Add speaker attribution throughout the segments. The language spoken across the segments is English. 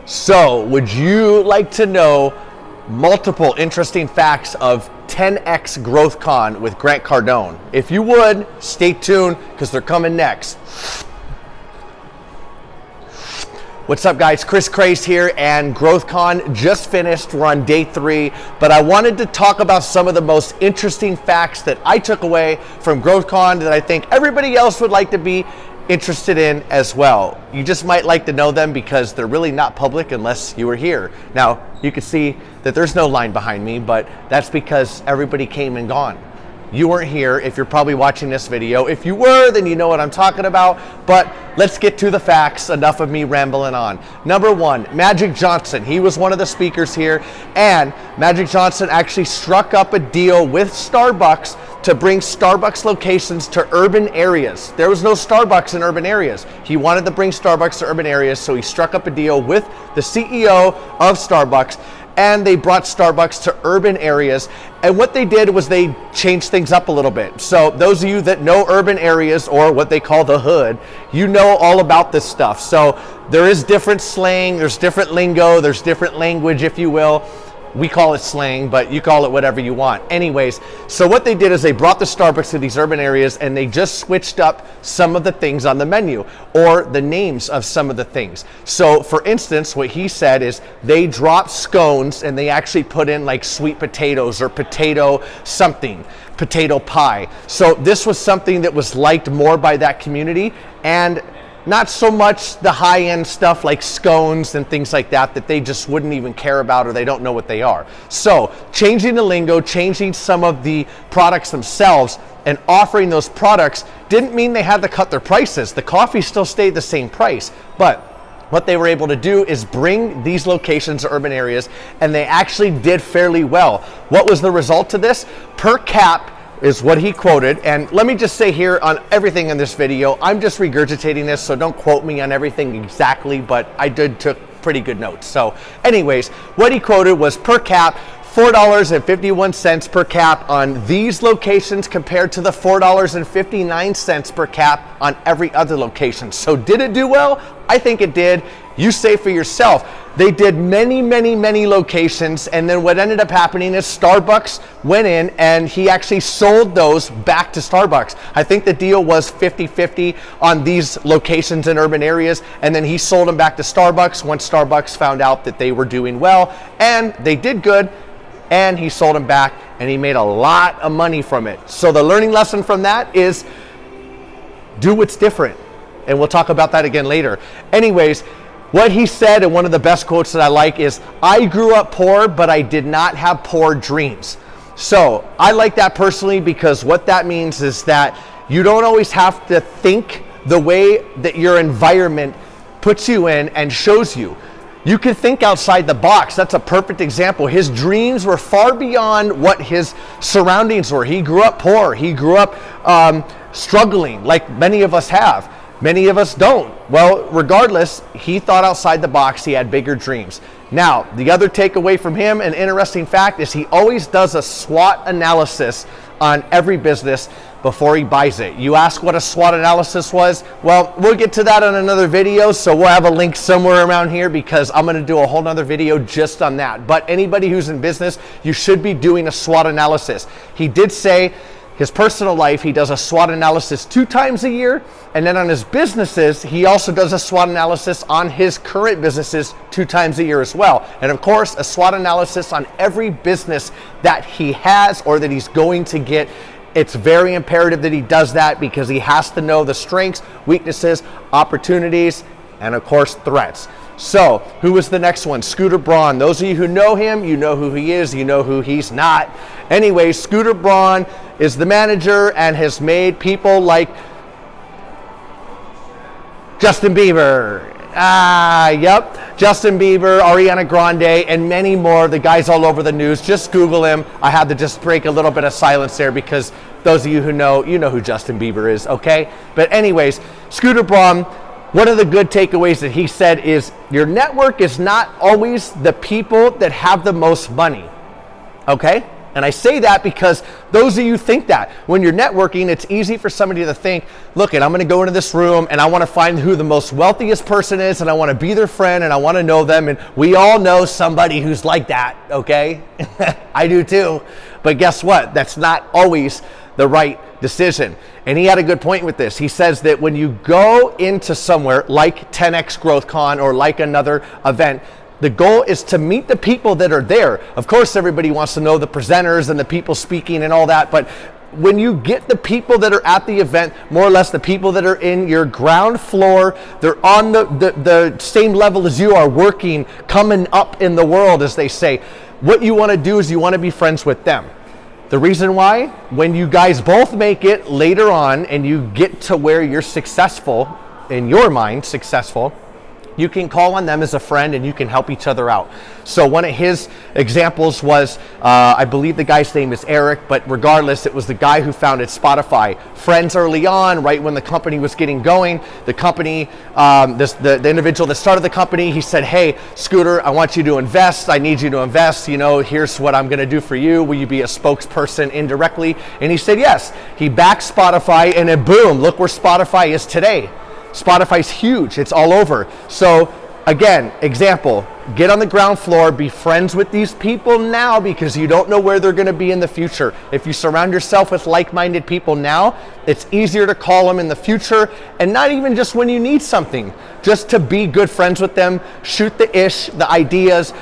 Speaker 1: So, would you like to know multiple interesting facts of 10x Growth Con with Grant Cardone? If you would, stay tuned because they're coming next. What's up, guys? Kris Krāze here, and Growth Con just finished. We're on day 3, but I wanted to talk about some of the most interesting facts that I took away from Growth Con that I think everybody else would like to be interested in as well. You just might like to know them because they're really not public unless you were here. Now, you can see that there's no line behind me, but that's because everybody came and gone. You weren't here if you're probably watching this video. If you were, then you know what I'm talking about. But let's get to the facts. Enough of me rambling on. Number 1, Magic Johnson. He was one of the speakers here, and Magic Johnson actually struck up a deal with Starbucks to bring Starbucks locations to urban areas. There was no Starbucks in urban areas. He wanted to bring Starbucks to urban areas, so he struck up a deal with the CEO of Starbucks, and they brought Starbucks to urban areas. And what they did was they changed things up a little bit. So those of you that know urban areas, or what they call the hood, you know all about this stuff. So there is different slang, there's different lingo, there's different language, if you will. We call it slang, but you call it whatever you want. Anyways, so what they did is they brought the Starbucks to these urban areas, and they just switched up some of the things on the menu, or the names of some of the things. So for instance, what he said is they dropped scones and they actually put in like sweet potatoes or potato something, potato pie. So this was something that was liked more by that community, and not so much the high-end stuff like scones and things like that they just wouldn't even care about, or they don't know what they are. So changing the lingo, changing some of the products themselves, and offering those products didn't mean they had to cut their prices. The coffee still stayed the same price, but what they were able to do is bring these locations to urban areas, and they actually did fairly well. What was the result of this? Per cap is what he quoted. And let me just say here on everything in this video, I'm just regurgitating this, so don't quote me on everything exactly, but I took pretty good notes. So anyways, what he quoted was per cap, $4.51 per cap on these locations compared to the $4.59 per cap on every other location. So did it do well? I think it did. You say for yourself. They did many, many, many locations, and then what ended up happening is Starbucks went in and he actually sold those back to Starbucks. I think the deal was 50-50 on these locations in urban areas, and then he sold them back to Starbucks once Starbucks found out that they were doing well, and they did good, and he sold them back, and he made a lot of money from it. So the learning lesson from that is do what's different, and we'll talk about that again later. Anyways, what he said, and one of the best quotes that I like, is, I grew up poor, but I did not have poor dreams. So I like that personally, because what that means is that you don't always have to think the way that your environment puts you in and shows you. You can think outside the box. That's a perfect example. His dreams were far beyond what his surroundings were. He grew up poor. He grew up struggling, like many of us have. Many of us don't. Well, regardless, he thought outside the box. He had bigger dreams. Now, the other takeaway from him, an interesting fact, is he always does a SWOT analysis on every business before he buys it. You ask what a SWOT analysis was? Well, we'll get to that on another video, so we'll have a link somewhere around here, because I'm going to do a whole nother video just on that. But anybody who's in business, you should be doing a SWOT analysis. He did say his personal life, he does a SWOT analysis 2 times a year, and then on his businesses, he also does a SWOT analysis on his current businesses 2 times a year as well. And of course, a SWOT analysis on every business that he has or that he's going to get. It's very imperative that he does that, because he has to know the strengths, weaknesses, opportunities, and of course, threats. So, who was the next one? Scooter Braun. Those of you who know him, you know who he is, you know who he's not. Anyway, Scooter Braun is the manager and has made people like Justin Bieber. Yep, Justin Bieber, Ariana Grande, and many more. The guy's all over the news. Just Google him. I had to just break a little bit of silence there, because those of you who know, you know who Justin Bieber is, okay? But anyways, Scooter Braun, one of the good takeaways that he said is, your network is not always the people that have the most money, okay? And I say that because those of you think that. When you're networking, it's easy for somebody to think, look, I'm gonna go into this room and I wanna find who the most wealthiest person is and I wanna be their friend and I wanna know them. And we all know somebody who's like that, okay? I do too. But guess what? That's not always the right decision. And he had a good point with this. He says that when you go into somewhere like 10X GrowthCon or like another event, the goal is to meet the people that are there. Of course, everybody wants to know the presenters and the people speaking and all that, but when you get the people that are at the event, more or less the people that are in your ground floor, they're on the same level as you are, working, coming up in the world, as they say. What you want to do is you want to be friends with them. The reason why, when you guys both make it later on and you get to where you're successful, in your mind successful, you can call on them as a friend and you can help each other out. So one of his examples was, I believe the guy's name is Eric, but regardless, it was the guy who founded Spotify. Friends early on, right when the company was getting going, the company, the individual that started the company, he said, hey, Scooter, I want you to invest. I need you to invest. You know, here's what I'm gonna do for you. Will you be a spokesperson indirectly? And he said, yes. He backed Spotify and then boom, look where Spotify is today. Spotify's huge, it's all over. So again, example, get on the ground floor, be friends with these people now because you don't know where they're gonna be in the future. If you surround yourself with like-minded people now, it's easier to call them in the future, and not even just when you need something, just to be good friends with them, shoot the ish, the ideas,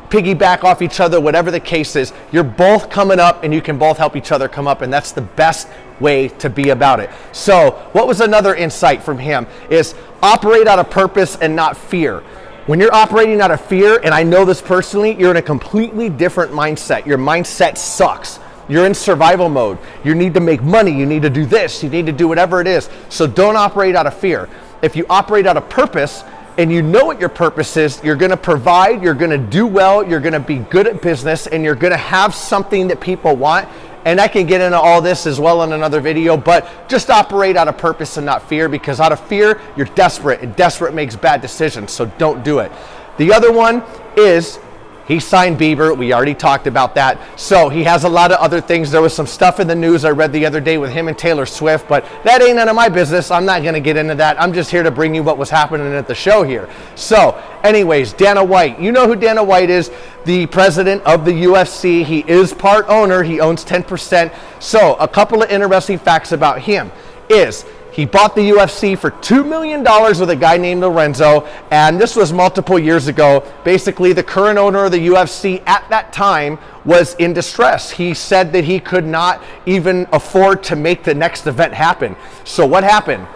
Speaker 1: piggyback off each other, whatever the case is. You're both coming up and you can both help each other come up, and that's the best way to be about it. So what was another insight from him is operate out of purpose and not fear. When you're operating out of fear, and I know this personally, you're in a completely different mindset. Your mindset sucks. You're in survival mode. You need to make money. You need to do this. You need to do whatever it is. So don't operate out of fear. If you operate out of purpose and you know what your purpose is, you're going to provide, you're going to do well, you're going to be good at business, and you're going to have something that people want. And I can get into all this as well in another video, but just operate out of purpose and not fear, because out of fear, you're desperate, and desperate makes bad decisions, so don't do it. The other one is he signed Bieber. We already talked about that. So he has a lot of other things. There was some stuff in the news I read the other day with him and Taylor Swift, but that ain't none of my business. I'm not gonna get into that. I'm just here to bring you what was happening at the show here. So anyways, Dana White. You know who Dana White is, the president of the UFC. He is part owner. He owns 10%. So a couple of interesting facts about him is he bought the UFC for $2 million with a guy named Lorenzo, and this was multiple years ago. Basically, the current owner of the UFC at that time was in distress. He said that he could not even afford to make the next event happen. So what happened?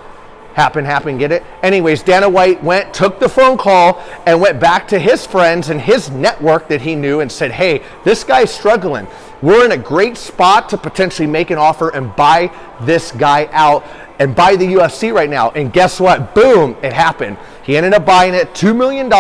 Speaker 1: Happen, get it? Anyways, Dana White took the phone call and went back to his friends and his network that he knew and said, hey, this guy's struggling. We're in a great spot to potentially make an offer and buy this guy out and buy the UFC right now. And guess what? Boom, it happened. He ended up buying it. $2 million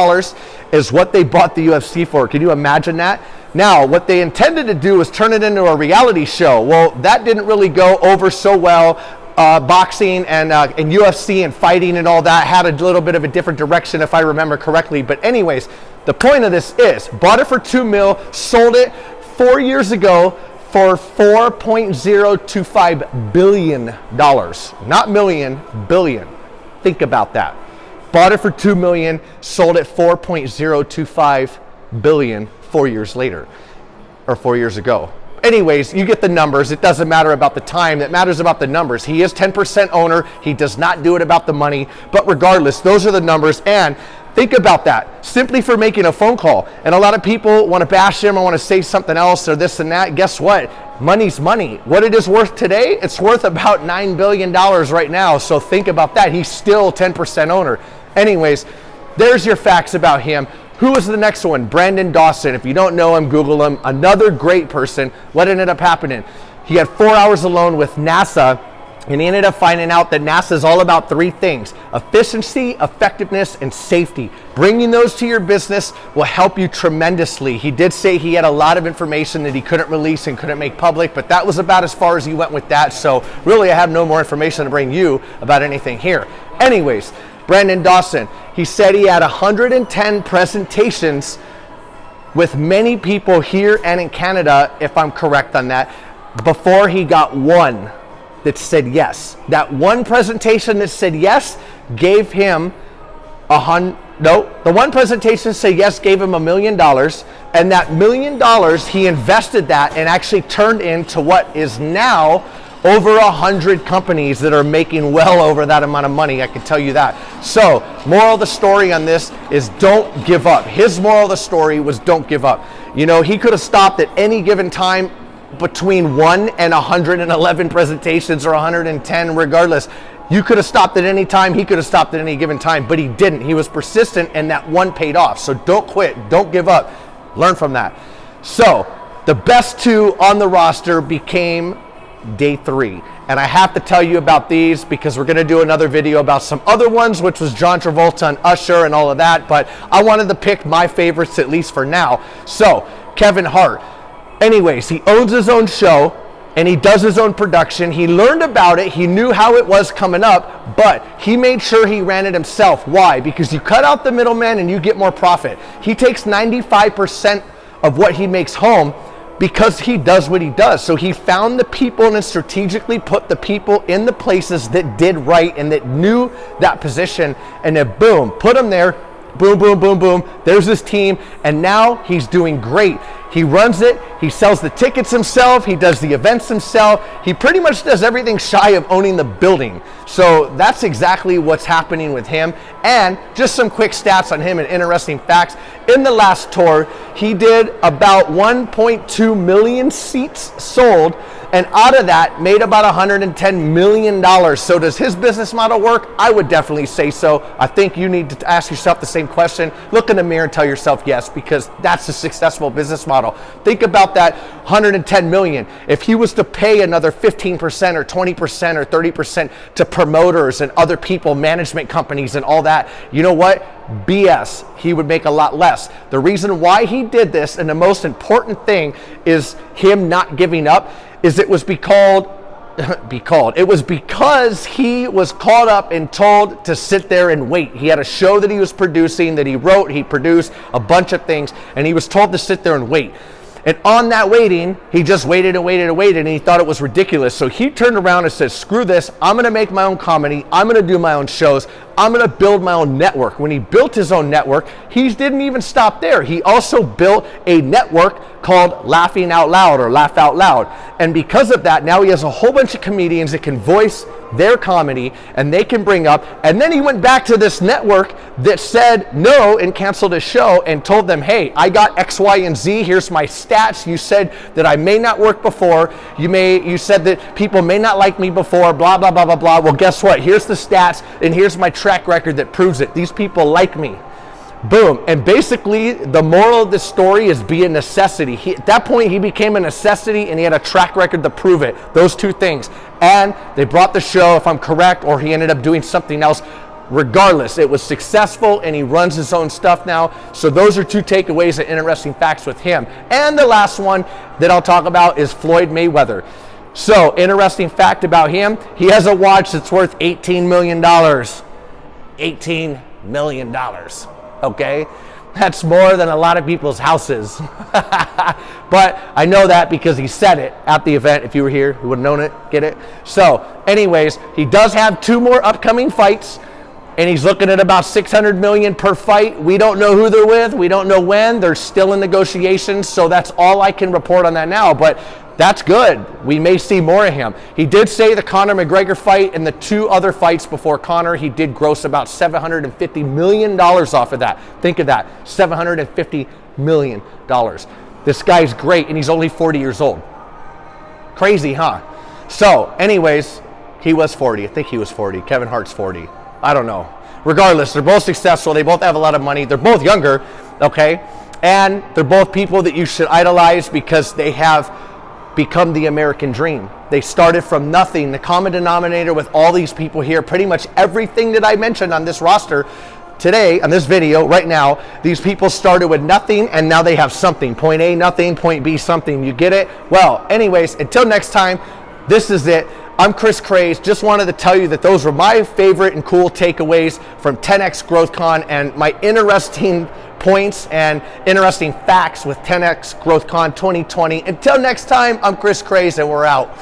Speaker 1: is what they bought the UFC for. Can you imagine that? Now, what they intended to do was turn it into a reality show. Well, that didn't really go over so well. Boxing and UFC and fighting and all that had a little bit of a different direction, if I remember correctly. But anyways, the point of this is, bought it for $2 million, sold it 4 years ago for $4.025 billion. Not million, billion. Think about that. Bought it for $2 million, sold it $4.025 billion 4 years later, or 4 years ago. Anyways, you get the numbers. It doesn't matter about the time. It matters about the numbers. He is 10% owner. He does not do it about the money. But regardless, those are the numbers. And think about that, simply for making a phone call. And a lot of people want to bash him or want to say something else or this and that. Guess what? Money's money. What it is worth today, it's worth about $9 billion right now. So think about that. He's still 10% owner. Anyways, there's your facts about him. Who was the next one? Brandon Dawson. If you don't know him, Google him. Another great person. What ended up happening? He had 4 hours alone with NASA, and he ended up finding out that NASA is all about three things: efficiency, effectiveness, and safety. Bringing those to your business will help you tremendously. He did say he had a lot of information that he couldn't release and couldn't make public, but that was about as far as he went with that. So really, I have no more information to bring you about anything here. Anyways, Brandon Dawson, he said he had 110 presentations with many people here and in Canada, if I'm correct on that, before he got one that said yes. That one presentation that said yes gave him the one presentation that said yes gave him $1 million, and that $1 million, he invested that and actually turned into what is now over 100 companies that are making well over that amount of money, I can tell you that. So, moral of the story on this is don't give up. His moral of the story was don't give up. You know, he could have stopped at any given time between 1 and 111 presentations or 110, regardless. You could have stopped at any time, he could have stopped at any given time, but he didn't. He was persistent, and that one paid off. So don't quit, don't give up, learn from that. So, the best two on the roster became day 3. And I have to tell you about these because we're gonna do another video about some other ones, which was John Travolta and Usher and all of that, but I wanted to pick my favorites, at least for now. So, Kevin Hart. Anyways, he owns his own show and he does his own production. He learned about it, he knew how it was coming up, but he made sure he ran it himself. Why? Because you cut out the middleman and you get more profit. He takes 95% of what he makes home because he does what he does. So he found the people and strategically put the people in the places that did right and that knew that position, and then boom, put them there, boom, boom, boom, boom, there's his team, and now he's doing great. He runs it, he sells the tickets himself, he does the events himself, he pretty much does everything shy of owning the building. So that's exactly what's happening with him. And just some quick stats on him and interesting facts. In the last tour, he did about 1.2 million seats sold, and out of that made about $110 million. So does his business model work? I would definitely say so. I think you need to ask yourself the same question. Look in the mirror and tell yourself yes, because that's a successful business model. Think about that 110 million. If he was to pay another 15% or 20% or 30% to promoters and other people, management companies and all that, you know what? BS. He would make a lot less. The reason why he did this, and the most important thing is him not giving up, is it was because he was caught up and told to sit there and wait. He had a show that he was producing, that he wrote, he produced a bunch of things, and he was told to sit there and wait. And on that waiting, he just waited and waited and waited, and he thought it was ridiculous. So he turned around and said, screw this, I'm gonna make my own comedy, I'm gonna do my own shows, I'm gonna build my own network. When he built his own network, he didn't even stop there. He also built a network called Laughing Out Loud, or Laugh Out Loud. And because of that, now he has a whole bunch of comedians that can voice their comedy and they can bring up. And then he went back to this network that said no and canceled his show and told them, hey, I got X, Y, and Z. Here's my stats. You said that I may not work before. You said that people may not like me before, blah, blah, blah, blah, blah. Well, guess what? Here's the stats and here's my track record that proves it. These people like me. Boom. And basically, the moral of this story is be a necessity. At that point, he became a necessity and he had a track record to prove it. Those two things. And they brought the show, if I'm correct, or he ended up doing something else. Regardless, it was successful and he runs his own stuff now. So those are two takeaways and interesting facts with him. And the last one that I'll talk about is Floyd Mayweather. So, interesting fact about him, he has a watch that's worth $18 million. $18 million. Okay, that's more than a lot of people's houses. But I know that because he said it at the event. If you were here, you would have known it. Get it? So anyways, he does have 2 more upcoming fights, and he's looking at about $600 million per fight. We don't know who they're with. We don't know when. They're still in negotiations, so that's all I can report on that now. But that's good. We may see more of him. He did say the Conor McGregor fight and the 2 other fights before Conor, he did gross about $750 million off of that. Think of that, $750 million. This guy's great, and he's only 40 years old. Crazy, huh? So, anyways, he was 40. I think he was 40. Kevin Hart's 40. I don't know. Regardless, they're both successful. They both have a lot of money. They're both younger, okay? And they're both people that you should idolize because they have become the American dream. They started from nothing. The common denominator with all these people here, pretty much everything that I mentioned on this roster today, on this video right now, these people started with nothing and now they have something. Point A, nothing. Point B, something. You get it? Well, anyways, until next time, this is it. I'm Kris Krāze. Just wanted to tell you that those were my favorite and cool takeaways from 10X GrowthCon and my interesting points and interesting facts with 10X GrowthCon 2020. Until next time, I'm Kris Krāze and we're out.